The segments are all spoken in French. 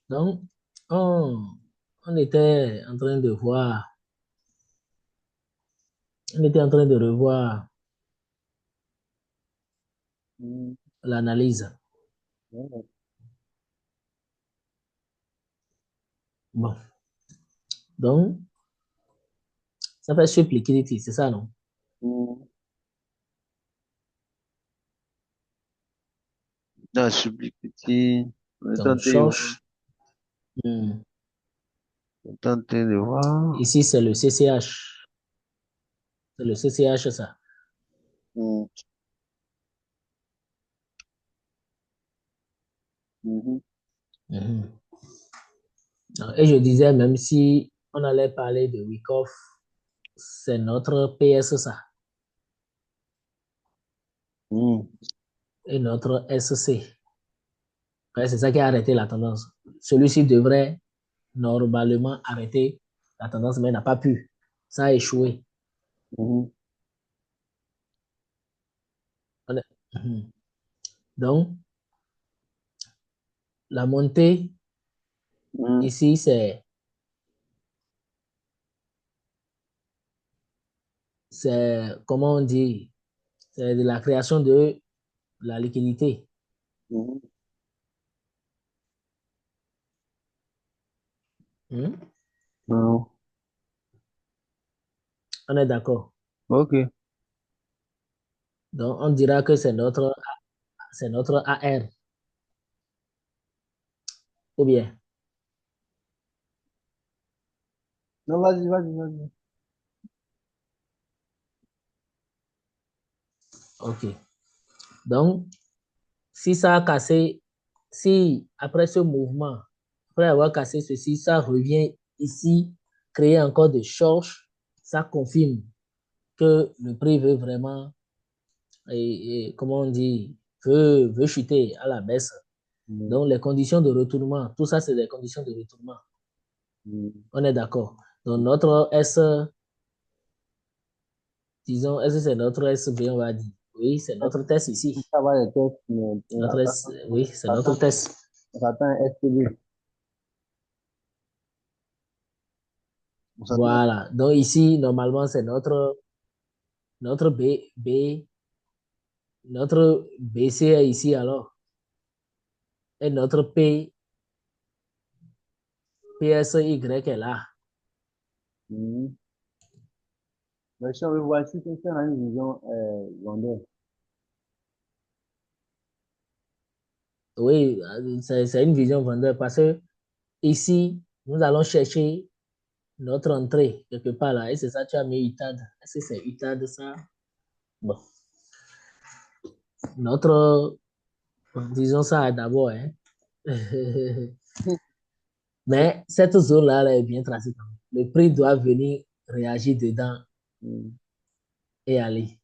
Donc, on, on était en train de voir, on était en train de revoir Hmm. l'analyse. Ouais. Bon, donc, ça fait sweep liquidity, c'est ça, non? Hmm. Dans Sublicity, on est en Donc, train de voir. Church, hmm, On est en train de voir. ici, c'est le CCH. C'est le CCH, ça. Hmm. Mhm. Mhm. Et je disais, même si on allait parler de Wyckoff, c'est notre PS, ça, Hmm. et notre SC. Ouais, c'est ça qui a arrêté la tendance. Celui-ci devrait normalement arrêter la tendance, mais n'a pas pu. Ça a échoué. Mhm. Mhm. Donc, la montée Hmm. ici, comment on dit, c'est de la création de la liquidité. Mhm. Hmm. Hmm. On est d'accord. Ok. Donc, on dira que c'est notre AR, ou bien. Non, vas-y, vas-y, vas-y. OK. Donc, si ça a cassé, si après ce mouvement, après avoir cassé ceci, ça revient ici, créer encore des shorts, ça confirme que le prix veut vraiment, comment on dit, veut chuter à la baisse. Hmm. Donc, les conditions de retournement, tout ça, c'est des conditions de retournement. Hmm. On est d'accord. Donc, notre S, disons, est-ce que c'est notre SB, on va dire? Oui, c'est notre test ici. Ça va les tests, mais Notre S, oui, c'est notre test. on s'attend à un STB. On s'attend Voilà. Donc, ici, normalement, c'est notre notre BC est ici alors. Et notre PSY est là. à. Mais si on veut voir si c'est a une vision longueur. Oui, c'est une vision vendeur parce que ici, nous allons chercher notre entrée quelque part là. Et c'est ça, tu as mis UTAD. Est-ce que c'est UTAD ça? Bon, notre, disons ça d'abord, hein. Mais cette zone-là là, est bien tracée quand même. Le prix doit venir réagir dedans Hmm. et aller.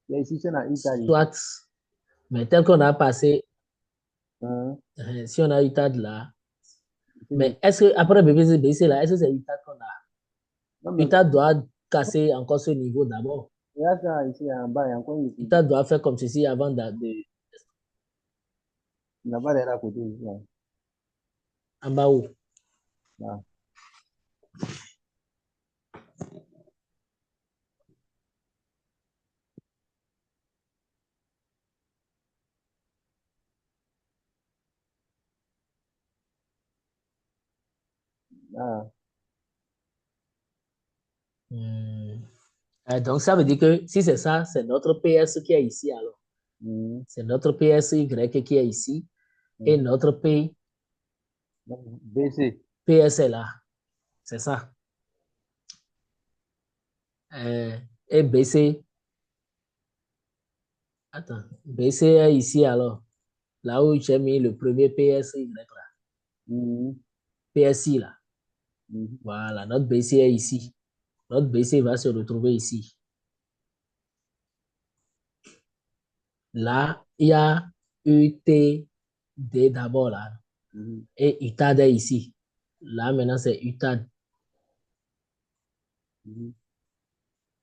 Là, ici, c'est dans Italie. Soit, mais tel qu'on a passé, Hein? si on a UTAD là, C'est une- mais est-ce que après BBC là, est-ce que c'est UTAD qu'on a? Non, mais UTAD doit casser encore ce niveau d'abord. regarde ça ici en bas, il y a encore une étude. UTAD doit faire comme ceci avant Il n'a pas l'air à côté ici. Là. en bas où. Là. Là. Hmm. Donc, ça veut dire que si c'est ça, c'est notre PS qui est ici alors. Hmm. C'est notre PSY qui est ici et Hmm. notre BC. PS est là. C'est ça. Euh, et BC, attends, BC est ici alors. Là où j'ai mis le premier PSY là. Hmm. PSI là. Hmm. Voilà, notre BC est ici. Notre BC va se retrouver ici. Là, il y a UTD d'abord là. Hmm. Et UTAD est ici. Là, maintenant, c'est UTAD. Hmm.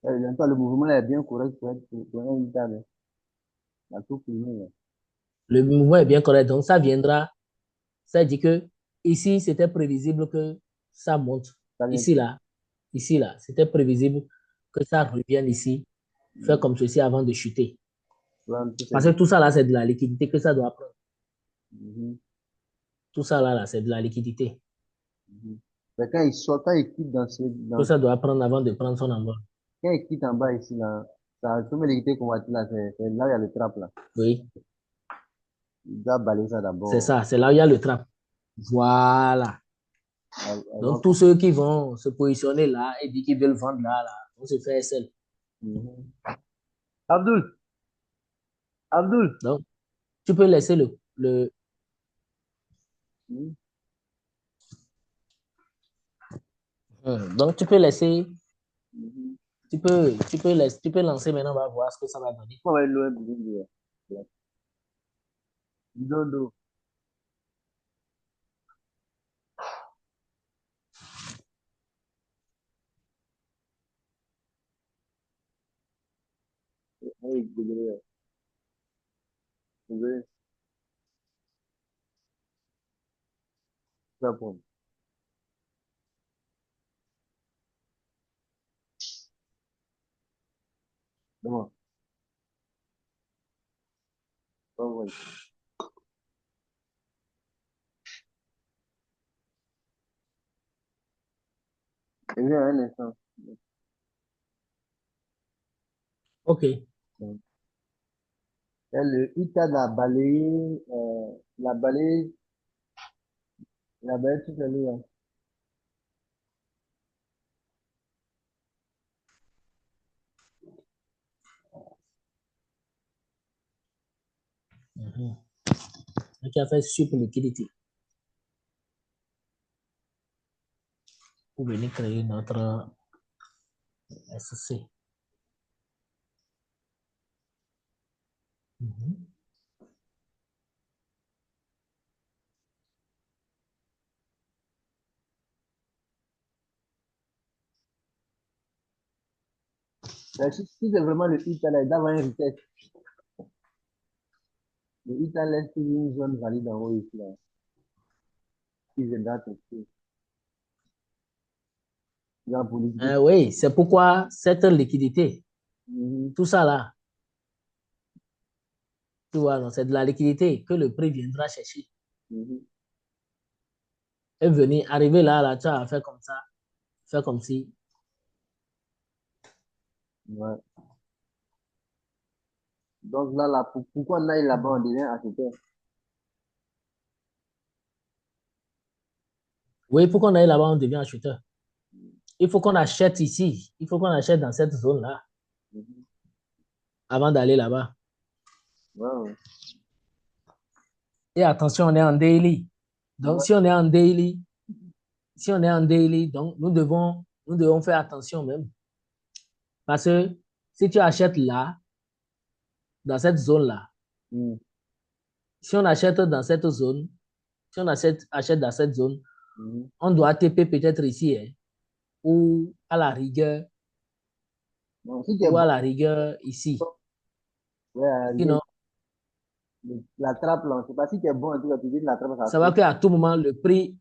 Le mouvement est bien correct pour un Italie. La tout primée. Là. Le mouvement est bien correct. Donc, ça viendra. Ça dit que ici, c'était prévisible que ça monte. Ça vient Ici, tout. là, ici, là, c'était prévisible que ça revienne ici, faire Mhm. comme ceci avant de chuter. Prendre tous ces Parce que tout liquides. ça, là, c'est de la liquidité que ça doit prendre. Mhm. Tout ça, là, c'est de la liquidité Mhm. Mais quand il sort, quand il quitte que ça doit prendre avant de prendre son envol. quand il quitte en bas ici, là, ça, comme l'équité convoitée là, c'est là où il y a le trap là. Oui, Il doit balayer ça c'est d'abord. ça. C'est là où il y a le trap. Voilà. Avant Donc, tous qu'on- ceux qui vont se positionner là et dire qu'ils veulent vendre là, là, on se fait SL. Mhm. Abdul, Abdul. Donc, tu peux laisser Mhm. donc, tu peux laisser, Mhm. tu peux lancer maintenant, on va voir ce que ça va donner. On va aller loin pour dire. Dodo. Oui, désolé. Désolé. Ça prend. Comment? Pas vrai. Eh bien, un instant. OK. Mhm. Là, le ITAD a balayé, la balayé toute la nuit, là. Mhm. Donc, il a fait super liquidity pour venir créer notre SC. Mhm. Là, si c'est vraiment le ITAD, là, il doit avoir un retest. Le ITAD laisse toujours une zone valide en haut ici, là. Ils aident à tester. Genre pour liquider. Oui, c'est pourquoi cette liquidité, Mhm. tout ça là, tu vois, c'est de la liquidité que le prix viendra chercher. Mhm. Et venir, arriver là, là, tu vas faire comme ça, faire comme si. Ouais. Donc là, pourquoi on aille là-bas, on devient acheteur? Oui, pour qu'on aille là-bas, on devient acheteur. Il faut qu'on achète ici. Il faut qu'on achète dans cette zone-là Mhm. avant d'aller là-bas. Ouais, ouais. Et attention, on est en daily. Donc, Ouais. si on est en daily, si on est en daily, donc nous devons faire attention même. Parce que si tu achètes là, dans cette zone-là, Mhm. si on achète dans cette zone, si on achète dans cette zone, Mhm. on doit TP peut-être ici, hein, ou à la rigueur, Donc, si tu es ou à bon, la rigueur ici. ouais, à la rigueur, Sinon, la trappe, là, on sait pas si tu es bon, en tout cas, tu dis la trappe, ça ça va saute. qu'à tout moment, le prix,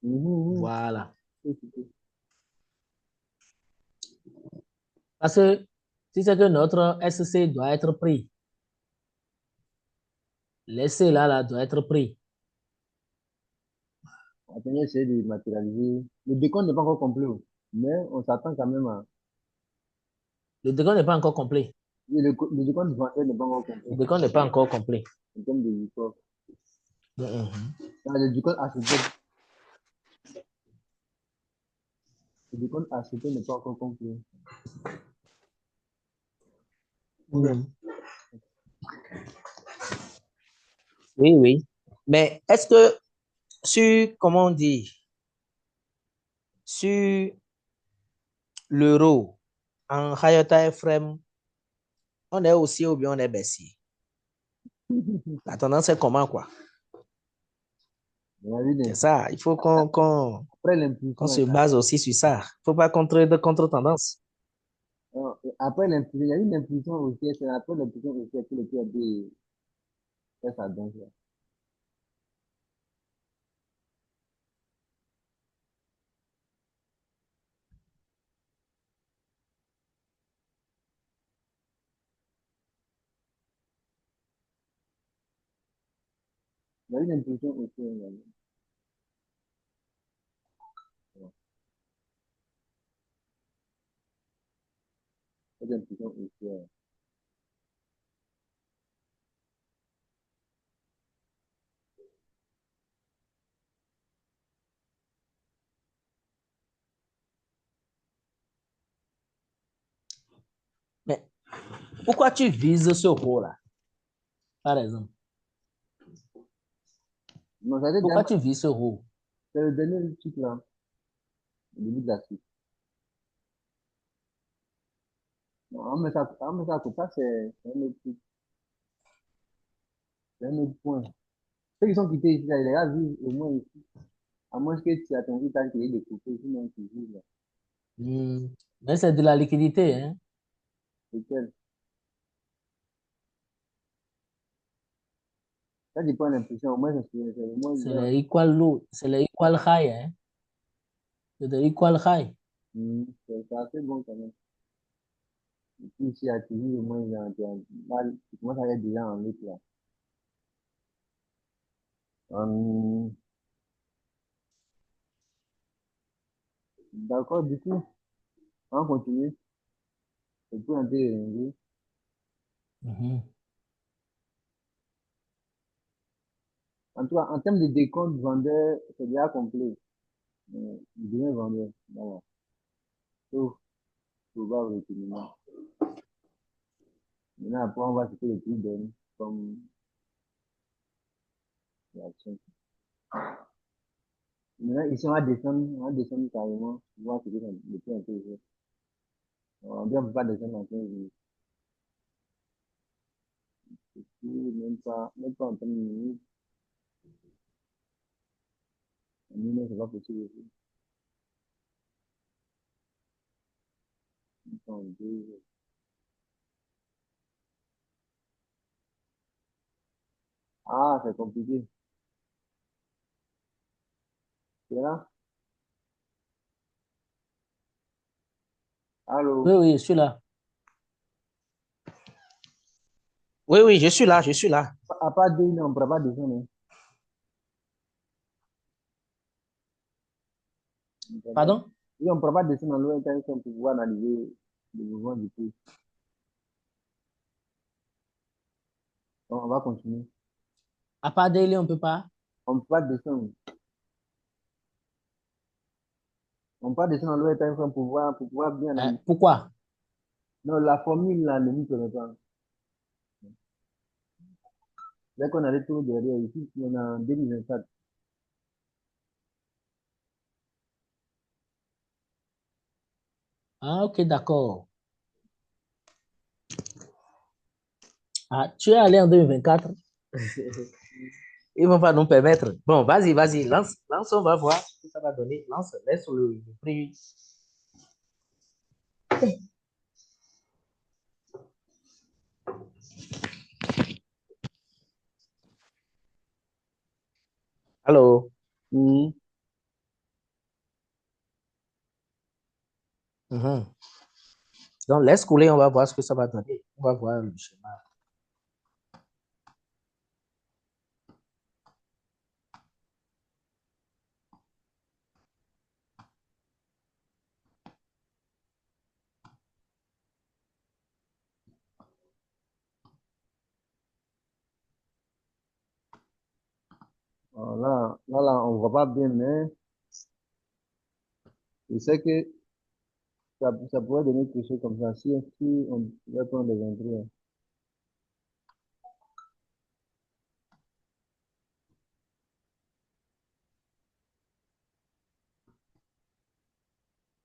Mhm, mhm. voilà. C'est tout. Parce que si c'est que notre SC doit être pris, l'essai là, là doit être pris. Attendez, essayer de matérialiser. Le décompte n'est pas encore complet, oh. Mais on s'attend quand même à. Le décompte n'est pas encore complet. Et le décompte du vendeur n'est pas encore Le complet. décompte n'est pas encore complet. En termes de report. Mhm. Le décompte acheté, le décompte acheté n'est pas encore complet. Ou bien, Mhm. Oui, oui. Mais est-ce que sur, comment on dit, sur l'euro, en higher frame, on est haussier ou bien on est baissier? La tendance est comment, quoi? on a vu C'est ça. Il faut après qu'on l'impulsion, se base aussi sur ça. Il ne faut pas de contre-tendance. après l'impulsion, il y a eu une impulsion aussi, c'est après l'impulsion aussi que le prix a dit, ça danse là. Il y a une impulsion aussi également. Ouais. Cette impulsion aussi. Mais pourquoi tu vises ce rôle-là, par exemple? Non, ça veut dire, Pourquoi tu vises ce rôle? c'est le dernier truc là, le début de la suite. Non, on met ça à côté, ça c'est un autre truc, c'est un autre point. Ceux qui sont quittés ici, là, les gars vivent au moins ici. À moins que tu as ton vie, t'as créé des coupés, sinon tu vis là. Hmm. Mais c'est de la liquidité, hein? C'est quel? Ça dépend de l'impression, au moins c'est au moins bien. C'est les equal high, hein? C'est de equal high. C'est assez bon quand même. Ici, à Tizi, au moins, là, tu commences à être déjà en lutte là. Hum, d'accord, du coup, on continue. C'est tout un peu énervé. Mhm. En tout cas, en termes de décompte vendeur, c'est déjà complet. Bien vendeur. Voilà. Sauf probable retournement. Maintenant, après, on va ce que le prix donne comme réaction. Maintenant, ici, on va descendre carrément. Voir ce que le prix un peu fait. On ne peut pas descendre en 15 jours. Même pas en 30 minutes. En minute, c'est pas possible aussi. Même pas en 2 jours. Ah, c'est compliqué. C'est là? Oui, Allô? oui, je suis là. Oui, oui, je suis là, je suis là. À part deux, non, on ne pourra pas descendre. Hein. On ne pourra pas, Pardon? oui, on ne pourra pas descendre en loin pour pouvoir analyser le mouvement du prix. Donc, on va continuer. À part daily, on ne peut pas. On ne peut pas descendre. On peut pas descendre en loin pour pouvoir bien analyser. Pourquoi? Non, la formule là ne nous permet pas. Dès qu'on a les taux derrière ici, on a en 2024. Ah, ok, d'accord. Ah, tu es allé en 2024. Ils ne vont pas nous permettre. Bon, vas-y, vas-y, lance, lance, on va voir ce que ça va donner. Lance, laisse le prix. Allô? Mhm. Mhm. Donc, laisse couler, on va voir ce que ça va donner. On va voir le schéma. Là, on ne voit pas bien, mais je sais que ça pourrait donner quelque chose comme ça si on va prendre des entrées.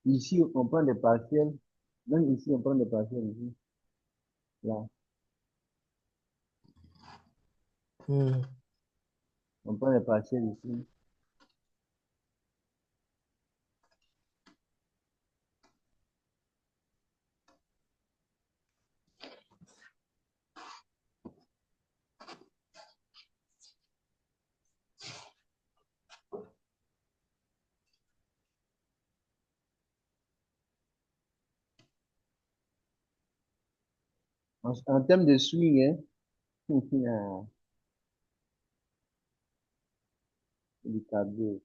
Ici, on prend des partiels. Même ici, on prend des partiels ici. Là, Hmm. on prend des partiels ici. En termes de swing, hein, du cardio.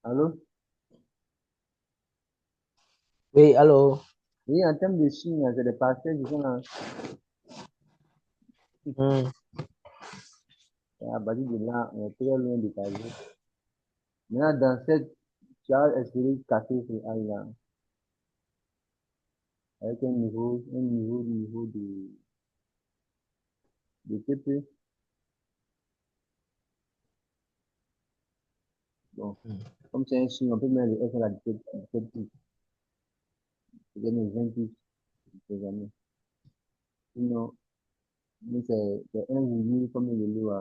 Allô? Oui, allô? Oui, en termes de signes, c'est des parcelles qui sont là. Hmm. À partir de là, on est très loin du cardio. Maintenant, dans cette, tu as espéré casser ce A-là avec un niveau de TP. Bon, comme c'est un signe, on peut mettre le S à la 17 plus. C'est-à-dire même 20 plus, je sais jamais. Sinon, mais c'est un virgule comme le lot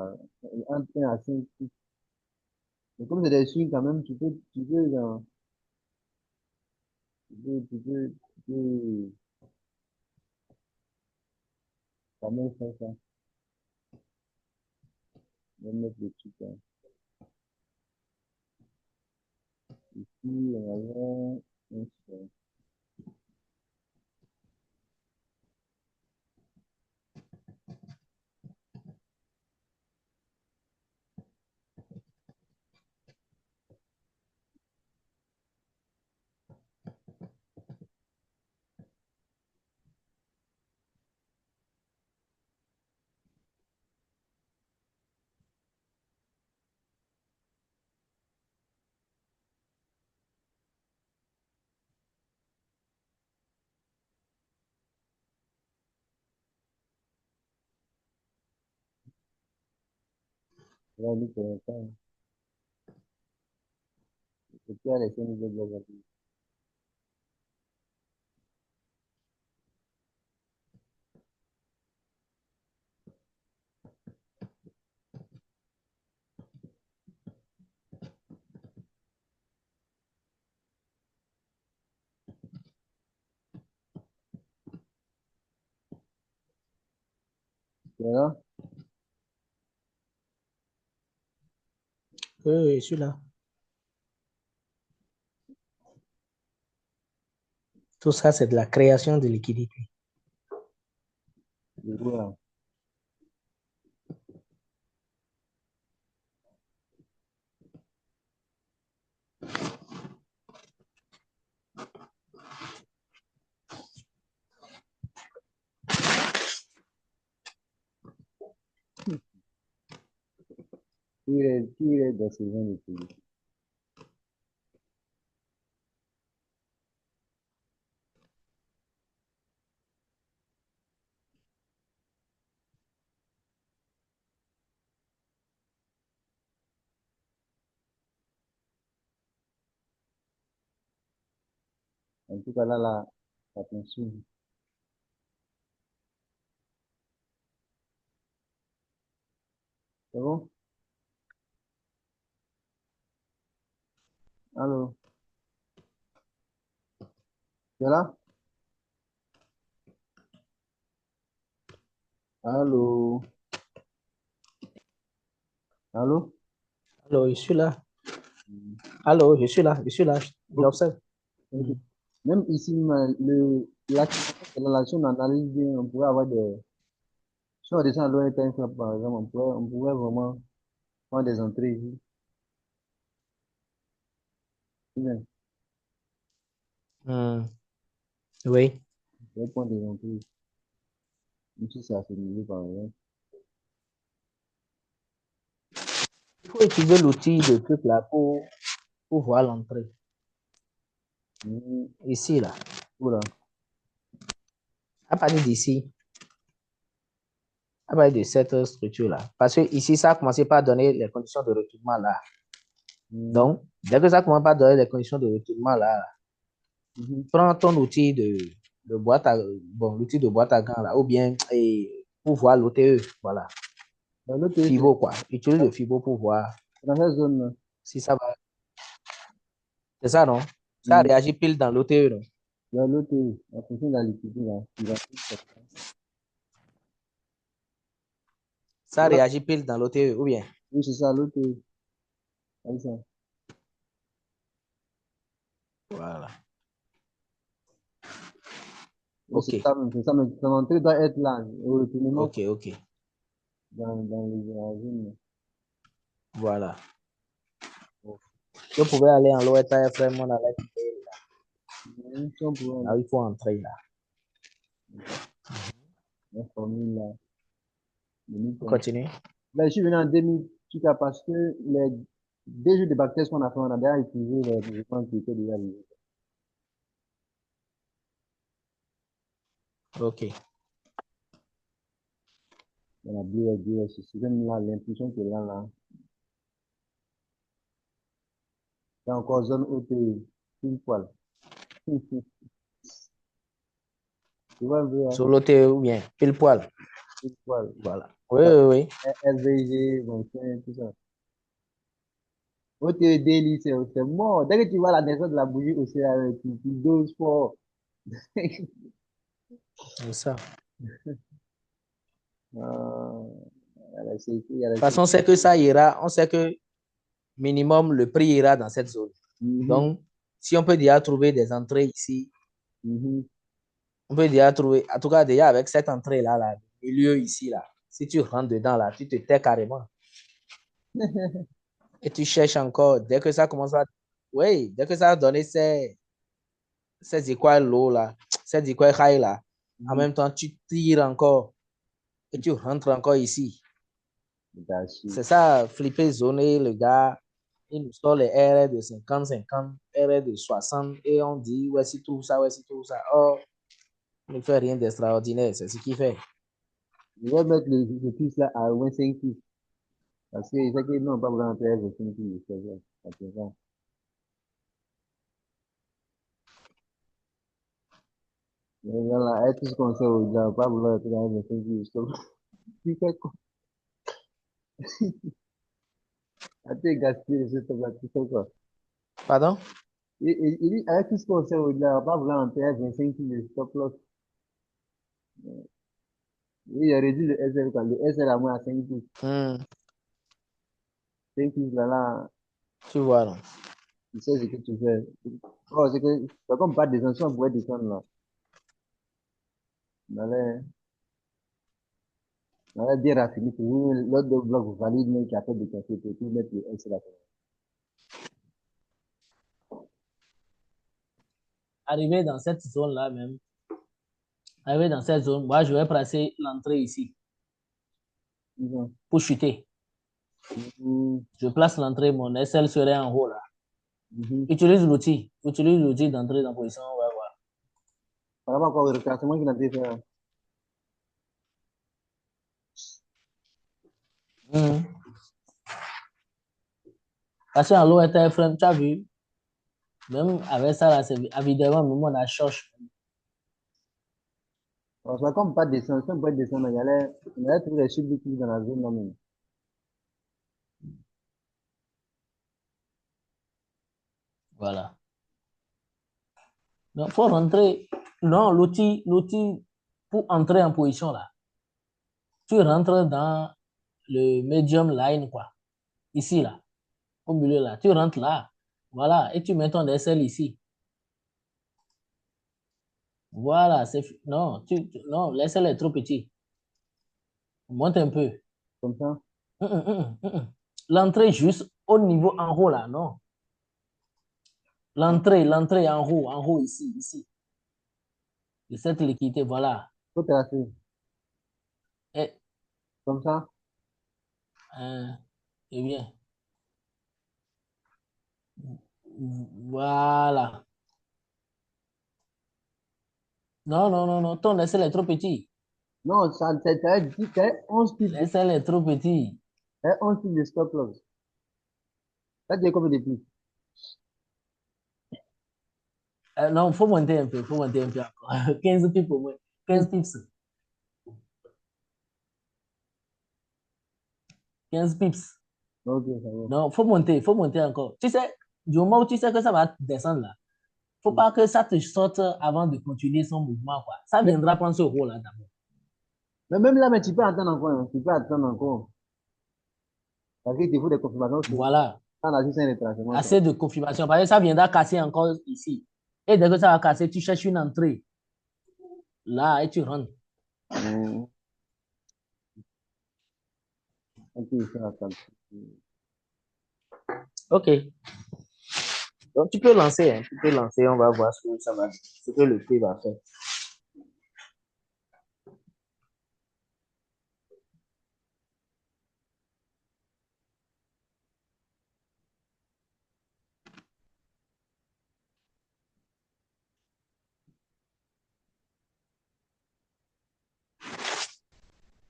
entre 1 à 5 plus. Mais comme c'est des signes quand même, genre, tu peux quand même faire ça. Je vais mettre le truc là. Ici, on va un seul. Là, lui, pour l'instant, et puis, à laisser nous de là, Oui, oui, je suis là. Tout ça, c'est de la création de liquidité. le gros là. Qui est dans ce genre de pays. En tout cas, là, attention. C'est bon? Allô? Tu es là? Allô? Allô? Allô, je suis là. Mm. Allô, je suis là, Ok, j'observe. ok. Hmm. Même ici, l'action d'analyse, on pourrait avoir des. Si on descend à l'OR time swap, par exemple, on pourrait vraiment prendre des entrées ici. Bien, Hmm. Oui. on pourrait prendre des entrées. Même si c'est à ce niveau, par exemple. Il faut utiliser l'outil de truc là pour voir l'entrée. Mm. Ici, là. Voilà. À partir d'ici, à partir de cette structure-là. Parce que ici, ça a commencé par donner les conditions de recrutement là. Mm. Donc, dès que ça commence par donner les conditions de recrutement là, Mhm. prends ton outil de boîte à, bon, l'outil de boîte à gants là, ou bien pour voir l'OTE, voilà. Dans l'autre pays, FIBO, quoi. Utilise le FIBO pour voir c'est dans cette zone-là. si ça va. C'est ça, non? Ça Mm. réagit pile dans l'OTE, non? Dans l'autre pays, en fonction de la liquidité, là, il va tout faire. Ça réagit pile dans l'OTE, ou bien? Oui, c'est ça, l'autre pays. Comme ça. Voilà. Oui, Ok, c'est ça, mais ton entrée doit être là, au retournement, ok, quoi, ok. dans la zone. Voilà. Je pouvais aller en Loeta FM, on allait quitter Si on pouvait là où il faut entrer là. la formule là, de On Newton. continue. Là, je suis venu en 2000, parce que les deux jeux de bactères qu'on a fait, on a déjà utilisé les réponses qui étaient déjà liées. Ok. On a BS, c'est même là, l'impulsion qui est là. C'est encore zone haute, pile poil. Tu vois un peu, hein? Sur l'autre ou bien pile poil. Pile poil. Voilà. Oui, Ça, oui, oui. LVG, machin, tout ça. OTD, c'est mort. Dès que tu vois la naissance de la bougie aussi, tu doses fort. C'est ça. Euh, il y a De la toute façon, on sait que ça ira. On sait que minimum, le prix ira dans cette zone. Mhm, Donc, si on peut déjà trouver des entrées ici, mhm. on peut déjà trouver, en tout cas, déjà avec cette entrée-là, là, le milieu ici, là, si tu rentres dedans, là, tu te tais carrément. Et tu cherches encore. Dès que ça commence à. Oui, dès que ça a donné ces écoles low, là, ces écoles high, là, en Mhm. même temps, tu tires encore et tu rentres encore ici. Dashi. C'est ça, flipper, zoner, le gars. Il nous sort les RR de 50-50, RR de 60, et on dit, ouais, si trouve ça, ouais, si trouve ça. Or, il ne fait rien d'extraordinaire, c'est ce qu'il fait. Je vais mettre le fils là à 25 fils. Parce que c'est que non, pas besoin de faire 25 fils. C'est vrai. C'est ça. Mais voilà, être tout ce qu'on sait au-delà, pas vouloir être dans 25 fils. Tu fais quoi? Ah, tu es gaspillé, je te vois, tu fais quoi? Pardon? Il dit, avec tout ce qu'on sait au-delà, pas vouloir en faire 25 fils de stop loss. Il a réduit le SL quand le SL a moins à 5 fils. Hmm, 5 fils là, tu vois, non? tu sais ce que tu fais. Oh, c'est comme pas descendre, si on pouvait descendre là. On allait, on allait bien raffiner, pour l'autre deux blocs valide, mais qui a fait des cafés, pour tout mettre le SL là. Arrivé dans cette zone-là même, arrivé dans cette zone, moi, je vais placer l'entrée ici Mhm. pour chuter. Mhm. Je place l'entrée, mon SL serait en haut là. Mhm. Utilise l'outil d'entrée dans position, on va voir. Par rapport à quoi, le classement qu'il a fait, Hmm. Parce qu'en l'eau était frame, tu as vu, même avec ça, là, évidemment, même on a cherche. on soit comme pas descendre, si on pouvait descendre, on allait trouver les chiffres dans la zone là même. Voilà. Donc, il faut rentrer. Non, l'outil pour entrer en position là, tu rentres dans le medium line, quoi. Ici, là, au milieu là. Tu rentres là. Voilà. Et tu mets ton SL ici. Voilà. Non, non, l'SL est trop petit. Monte un peu. Comme ça. L'entrée juste au niveau en haut là, non. L'entrée en haut, ici, ici. De cette liquidité, voilà. Faut tracer. Et, Comme ça. eh bien, voilà. Non, non, non, non, ton SL est trop petit. Non, ça, c'est 11 types de, L'SL est trop petit. 11 types de stop loss. Ça dit combien de plus? Non, il faut monter un peu, il faut monter un peu encore. 15 pips au moins. 15 pips. 15 pips. Ok, ça va. Non, il faut monter encore. Tu sais, du moment où tu sais que ça va descendre là, faut pas que ça te sorte avant de continuer son mouvement, quoi. Ça Mais, viendra prendre ce rôle là d'abord. mais même là, mais tu peux attendre encore, hein. Tu peux attendre encore. Parce qu'il te faut des confirmations que Voilà. ça, là, juste un retracement, ça. Assez de confirmation. Parce que ça viendra casser encore ici. Et dès que ça va casser, tu cherches une entrée. là et tu rentres. Mhm. Ok, ça va comme ça. OK. Donc, tu peux lancer, hein. Tu peux lancer, on va voir ce que ça va, ce que le prix va faire.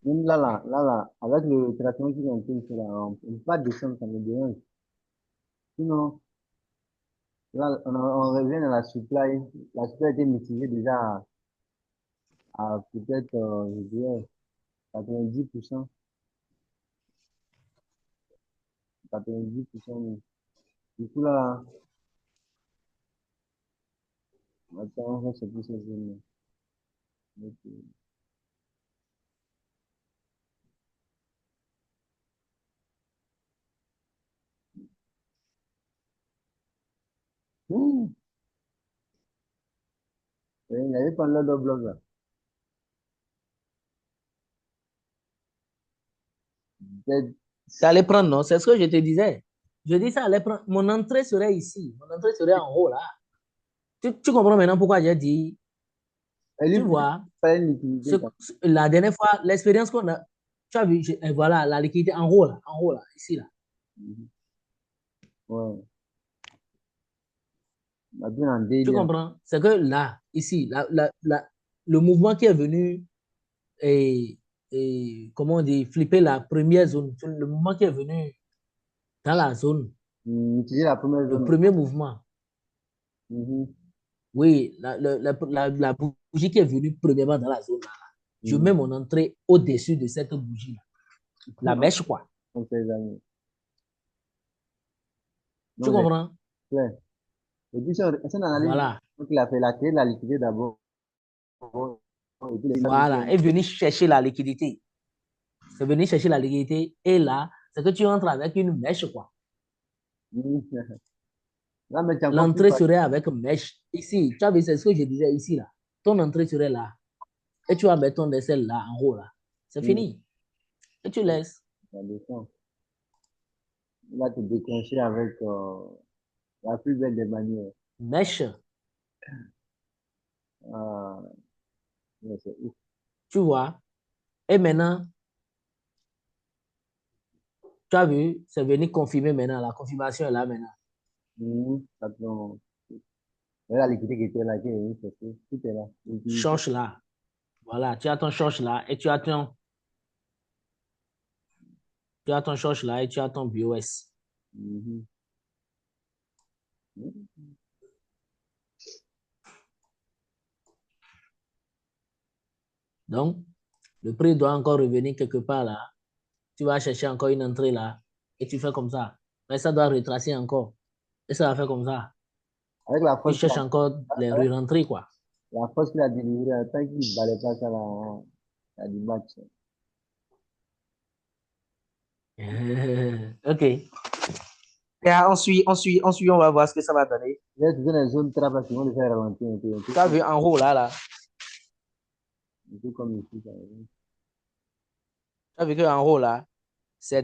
Même là, avec le traitement qui est en train de faire là, on ne peut pas descendre, ça me dérange. Sinon, là, on revient à la supply. La supply a été mitigée déjà à peut-être, je dirais, 90%. 90%. Du coup, là, attends, on va se pousser cette zone. Ouh, il n'y avait pas l'autre bloc là. Peut-être, Ça allait prendre, non? C'est ce que je te disais. Je dis ça allait prendre. Mon entrée serait ici. Mon entrée serait en haut, là. Tu comprends maintenant pourquoi j'ai dit, elle tu lui vois, fallait une liquidité. la dernière fois, l'expérience qu'on a, tu as vu, voilà, la liquidité en haut, là, ici, là. Mhm. Ouais, on a bien en Tu délire. comprends? C'est que là, ici, le mouvement qui est venu comment on dit, flipper la première zone, le mouvement qui est venu dans la zone, Utiliser la première le zone. premier mouvement, Mhm. oui, la bougie qui est venue premièrement dans la zone, là, je mets Mhm. mon entrée au-dessus de cette bougie, la mèche, quoi. On sait jamais. Tu Donc, c'est comprends? clair. Et puis, c'est une analyse. Voilà, Donc, il a fait la clé de la liquidité d'abord. Et puis, les voilà, et venir chercher la liquidité. C'est venir chercher la liquidité, et là, c'est que tu entres avec une mèche, quoi. Mhm. Là, mais c'est encore plus L'entrée facile. serait avec mèche. Ici, tu as vu, c'est ce que je disais ici, là. Ton entrée serait là. Et tu vas mettre ton décès là, en haut, là. C'est Mhm. fini. Et tu laisses. Ça descend. Il va te déclencher avec la plus belle des manières. Mèche, Ah, ouais, c'est ouf. tu vois. Et maintenant, tu as vu, c'est venu confirmer maintenant. La confirmation est là maintenant. Mhm. Ça prend- Et la liquidité qui était là, qui est venue chercher, tout est là. Liquidité. Change là. Voilà, tu as ton change là et tu as ton change là et tu as ton BOS. Mhm. Mhm. Donc, le prix doit encore revenir quelque part là. Tu vas chercher encore une entrée là et tu fais comme ça. Mais ça doit retracer encore. Et ça va faire comme ça. Avec la Tu force qu'il cherches a, encore les avec re-rentrées, quoi. la force qu'il a délivrée, tant qu'il ne valait pas ça, là, il a du match. OK. Et on suit, on va voir ce que ça va donner. Là, tu donnes les zones très parce qu'ils vont le faire ralentir Tu as vu en haut là, là. un peu comme ici. Ça. Tu as vu qu'en haut là, c'est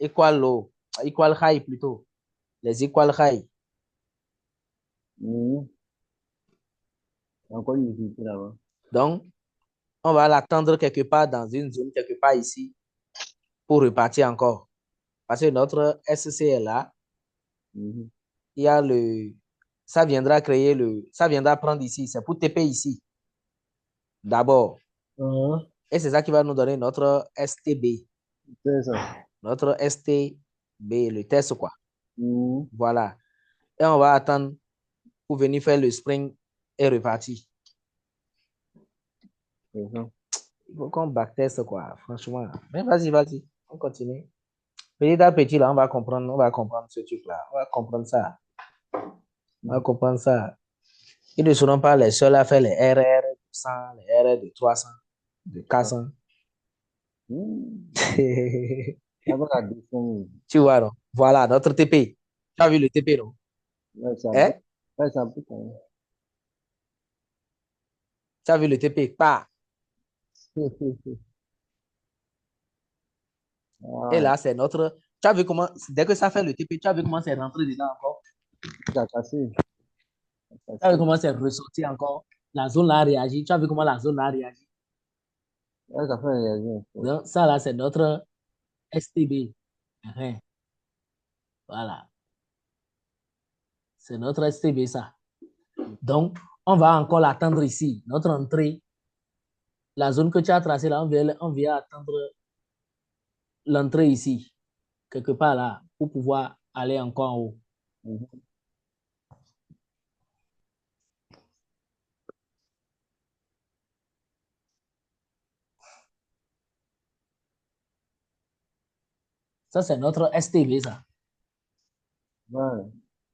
equal low, equal high plutôt. Les equal high. Mhm. Il y a encore une difficulté là-bas. Donc, on va l'attendre quelque part dans une zone, quelque part ici, pour repartir encore. Parce que notre SC est là. Mhm. Il y a ça viendra prendre ici. C'est pour TP ici, d'abord. Ah, Et c'est ça qui va nous donner notre STB. c'est ça. Notre STB, le test, quoi. Mhm. Voilà. Et on va attendre pour venir faire le spring et repartir. C'est ça. Il faut qu'on backteste, quoi, franchement. Mais vas-y, vas-y, on continue. Petit à petit, là, on va comprendre ce truc-là. On va comprendre ça. On va comprendre ça. Ils ne seront pas les seuls à faire les RR de 100, les RR de 300, de Ah. 400. Mhm. Avec la descente, Tu vois, non? Voilà, notre TP. Tu as vu le TP, non? ouais, ça peut, Hein? ouais, ça peut quand même. Tu as vu le TP? Pas. Et Ah, là, c'est notre. Tu as vu comment, dès que ça fait le TP, tu as vu comment c'est rentré dedans encore? ça a cassé. Ça a Tu as vu cassé. comment c'est ressorti encore? La zone là a réagi. Tu as vu comment la zone là a réagi? Ouais, ça fait réagir. Donc, ça là, c'est notre STB. Hein, voilà. C'est notre STB, ça. Donc, on va encore l'attendre ici. Notre entrée, la zone que tu as tracée là, on vient attendre l'entrée ici, quelque part là, pour pouvoir aller encore en haut. Mhm. Ça, c'est notre STV, ça. Ouais.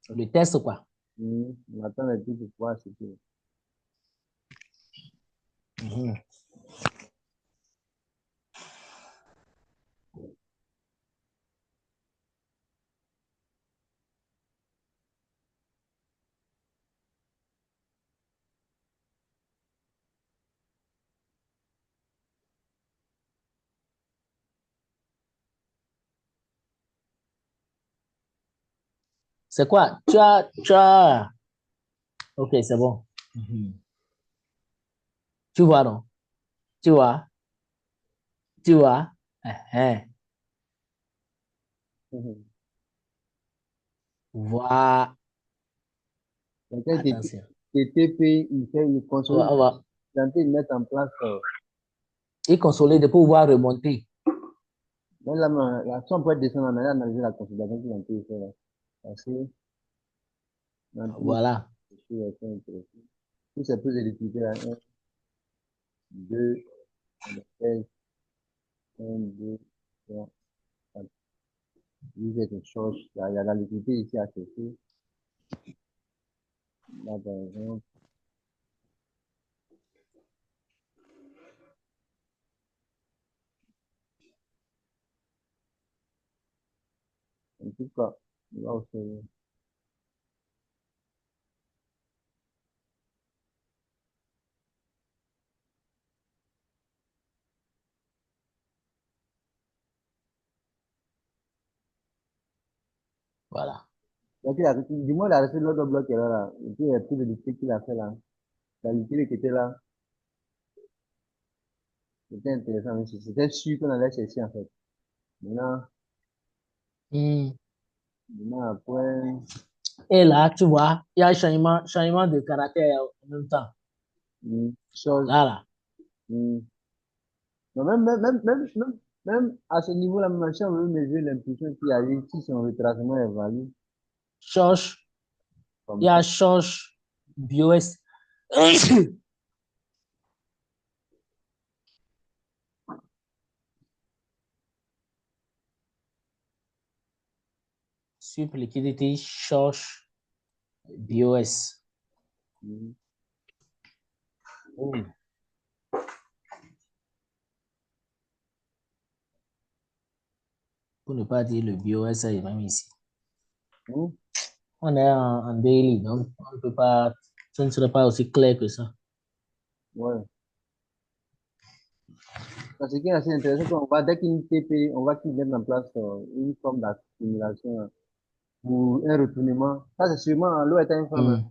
Le test, quoi. On attend les trucs pour pouvoir acheter. Mhm. C'est quoi? Ok, c'est bon. Mhm. Tu vois, non? Tu vois? Tu vois? Eh. Mhm. Voilà. Donc, quand Attention. TTP, il consolide, On va, tenter de mettre en place. et consoler de pouvoir remonter. Mais là, si on peut descendre en arrière, analyser la consolidation qu'il a pu faire. Parce que, dans tous les cas, Voilà. c'est intéressant. Tout c'est plus de liquidité là. 1, 2, 16, 1, 2, 3, 4. Lui, c'est une chose. Il y a la liquidité ici à chercher. Là, par exemple, en tout cas, là, Voilà. donc, du moins, il a resté l'autre bloc qui est là. Et puis, il y a plus de liquidité qu'il a fait là. La liquidité qui était là, c'était intéressant. Mais c'était sûr qu'on allait chercher, en fait. Maintenant, Hmm. après, Et là, tu vois, il y a un changement de caractère en même temps. chose, Là, là. hum, non, même à ce niveau-là, même si on veut mesurer l'impulsion qu'il y a eu, si son retracement est valide, Charge. Il comme y ça, a charge BOS. Super liquidity, charge BOS. hum, Oh. Pour ne pas dire le BOS est même ici. hum, On est en daily, donc on ne peut pas, ce ne serait pas aussi clair que ça. ouais. Parce que ce qui est assez intéressant, qu'on va, dès qu'une TP, on va qu'il mette en place une forme d'accumulation pour un retournement. Ça, c'est sûrement, l'eau est informe, hein.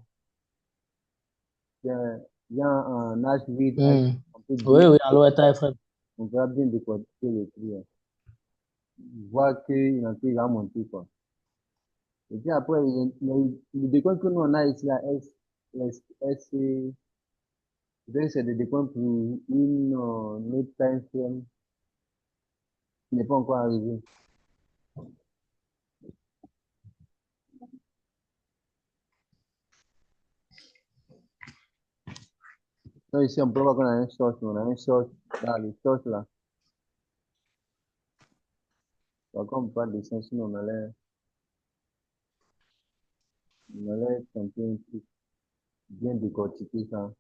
Hmm. Il y a un âge vide, Hmm. on peut Oui, bien, oui, alors est frère. on va bien décortiquer le prix, hein. Voir qu'il va monter, quoi. Et puis après, le décompte que nous on a ici, la c'est des décomptes pour une autre time frame qui n'est pas encore arrivé. Donc ici, on peut voir qu'on a un short, on a un short dans les shorts là. Par contre, on peut pas descendre, sinon on allait tenter un truc bien décortiquer ça.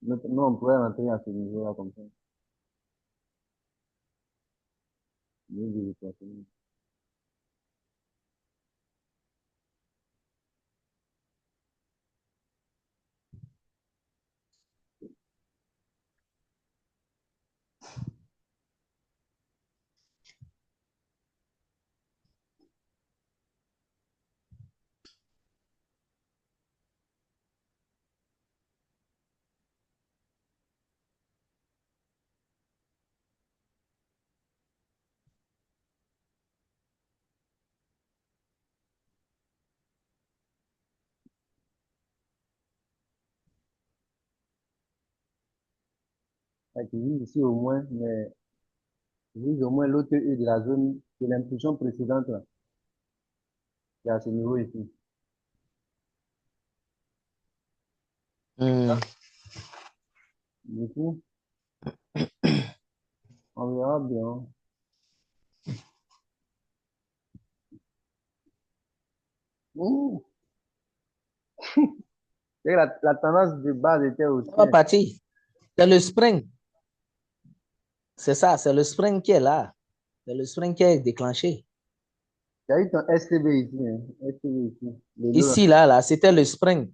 Nous, on pourrait rentrer à ce niveau-là comme ça. Bien décortiquer. qui vise ici au moins, mais qui vise au moins l'OTE de la zone de l'impulsion précédente, là, qui est à ce niveau ici. Hmm. Du coup, on verra bien. Ouh, c'est que la tendance de base était Ça va haussière. partir. C'est le spring. C'est ça, c'est le spring qui est là. C'est le spring qui est déclenché. Il y a eu ton STB ici, hein. STB ici. Le lot, là. Ici, là, c'était le spring.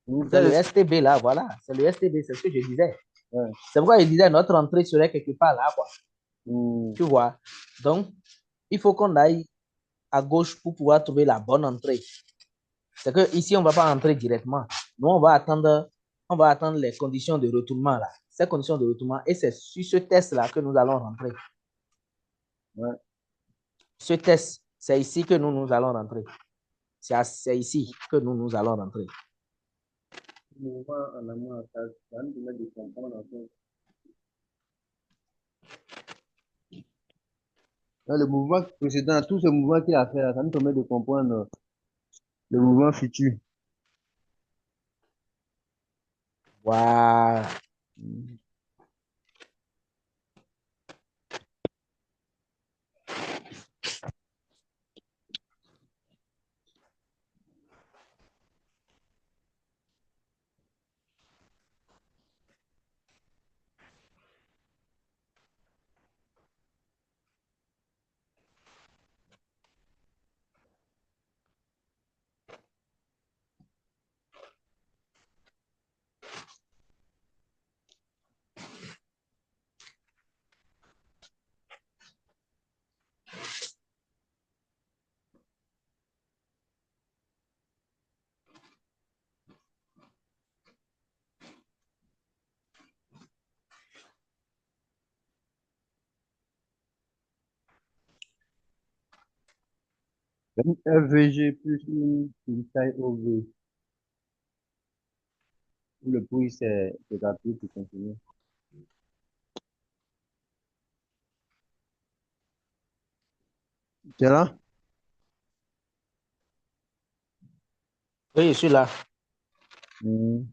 C'est C'était le le, STB, là, voilà. C'est le STB, c'est ce que je disais. ouais. C'est pourquoi je disais notre entrée serait quelque part là, quoi. Hmm. Tu vois. Donc, il faut qu'on aille à gauche pour pouvoir trouver la bonne entrée. C'est que ici, on ne va pas entrer directement. Nous, on va attendre les conditions de retournement là. Ces conditions de retournement, et c'est sur ce test-là que nous allons rentrer. Ouais. Ce test, c'est ici que nous allons rentrer. C'est ici que nous allons rentrer. Le mouvement en amont, ça nous permet de comprendre en fait. Dans le mouvement précédent, tout ce mouvement qu'il a fait, là, ça nous permet de comprendre le mouvement futur. Voilà. Hmm. FVG plus une taille OV, où le prix c'est appuyé pour continuer. Tu es là? Oui, je suis là. Hmm.